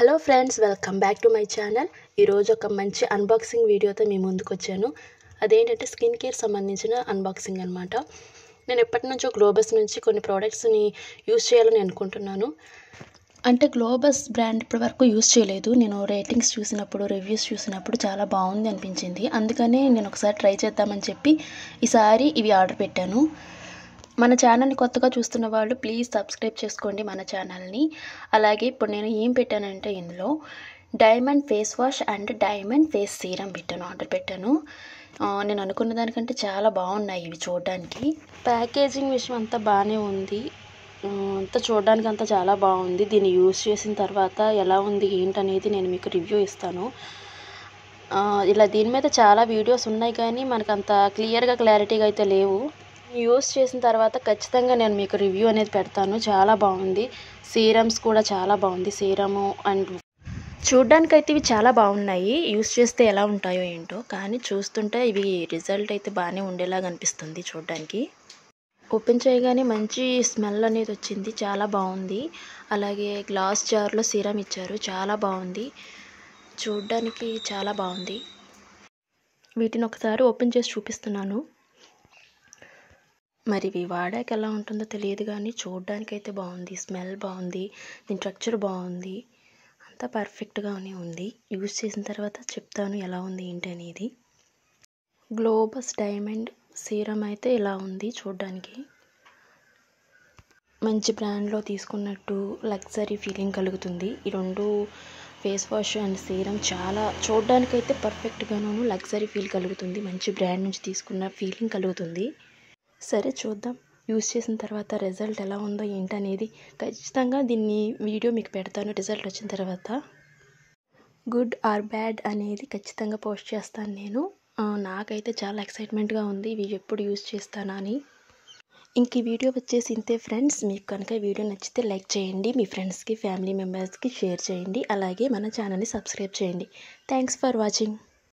Hello friends, welcome back to my channel. ఈరోజు ఒక మంచి అన్బాక్సింగ్ వీడియోతో మీ ముందుకు వచ్చాను. అదేంటంటే స్కిన్ కేర్ సంబంధించిన అన్బాక్సింగ్ అనమాట. నేను ఎప్పటి నుంచో గ్లోబస్ నుంచి కొన్ని ప్రోడక్ట్స్ని యూస్ చేయాలని అనుకుంటున్నాను. అంటే గ్లోబస్ బ్రాండ్ ఇప్పటివరకు యూస్ చేయలేదు. నేను రేటింగ్స్ చూసినప్పుడు, రివ్యూస్ చూసినప్పుడు చాలా బాగుంది అనిపించింది. అందుకనే నేను ఒకసారి ట్రై చేద్దామని చెప్పి ఈసారి ఇవి ఆర్డర్ పెట్టాను. మన ఛానల్ని కొత్తగా చూస్తున్న వాళ్ళు ప్లీజ్ సబ్స్క్రైబ్ చేసుకోండి మన ఛానల్ని. అలాగే ఇప్పుడు నేను ఏం పెట్టానంటే ఇందులో diamond face wash and diamond face serum order పెట్టాను. నేను అనుకున్న దానికంటే చాలా బాగున్నాయి ఇవి చూడడానికి. ప్యాకేజింగ్ విషయం అంతా బాగానే ఉంది. అంతా చూడడానికి అంతా చాలా బాగుంది. దీన్ని యూజ్ చేసిన తర్వాత ఎలా ఉంది ఏంటనేది నేను మీకు రివ్యూ ఇస్తాను. ఇలా దీని మీద చాలా వీడియోస్ ఉన్నాయి కానీ మనకు అంత క్లారిటీగా అయితే లేవు. యూస్ చేసిన తర్వాత ఖచ్చితంగా నేను మీకు రివ్యూ అనేది పెడతాను. చాలా బాగుంది. సీరమ్స్ కూడా చాలా బాగుంది. సీరము అండ్ చూడ్డానికైతే ఇవి చాలా బాగున్నాయి. యూస్ చేస్తే ఎలా ఉంటాయో ఏంటో, కానీ చూస్తుంటే ఇవి రిజల్ట్ అయితే బాగానే ఉండేలాగా అనిపిస్తుంది చూడడానికి. ఓపెన్ చేయగానే మంచి స్మెల్ అనేది వచ్చింది. చాలా బాగుంది. అలాగే గ్లాస్ జార్లో సీరం ఇచ్చారు. చాలా బాగుంది. చూడ్డానికి చాలా బాగుంది. వీటిని ఒకసారి ఓపెన్ చేసి చూపిస్తున్నాను. మరి ఇవి వాడాక ఎలా ఉంటుందో తెలియదు కానీ చూడడానికైతే బాగుంది. స్మెల్ బాగుంది. దీని స్ట్రక్చర్ బాగుంది. అంతా పర్ఫెక్ట్గానే ఉంది. యూజ్ చేసిన తర్వాత చెప్తాను ఎలా ఉంది ఏంటి అనేది. గ్లోబస్ డైమండ్ సీరం అయితే ఇలా ఉంది చూడడానికి. మంచి బ్రాండ్లో తీసుకున్నట్టు లగ్జరీ ఫీలింగ్ కలుగుతుంది. ఈ రెండు ఫేస్ వాష్ అండ్ సీరం చాలా చూడడానికైతే పర్ఫెక్ట్గాను లగ్జరీ ఫీల్ కలుగుతుంది. మంచి బ్రాండ్ నుంచి తీసుకున్న ఫీలింగ్ కలుగుతుంది. సరే చూద్దాం యూస్ చేసిన తర్వాత రిజల్ట్ ఎలా ఉందో ఏంటనేది. ఖచ్చితంగా దీన్ని వీడియో మీకు పెడతాను రిజల్ట్ వచ్చిన తర్వాత. గుడ్ ఆర్ బ్యాడ్ అనేది ఖచ్చితంగా పోస్ట్ చేస్తాను నేను. నాకైతే చాలా ఎక్సైట్మెంట్గా ఉంది ఇవి ఎప్పుడు యూస్ చేస్తానా అని. ఇంక ఈ వీడియో వచ్చేసి ఇంతే ఫ్రెండ్స్. మీకు కనుక ఈ వీడియో నచ్చితే లైక్ చేయండి. మీ ఫ్రెండ్స్కి, ఫ్యామిలీ మెంబర్స్కి షేర్ చేయండి. అలాగే మన ఛానల్ని సబ్స్క్రైబ్ చేయండి. Thanks for watching.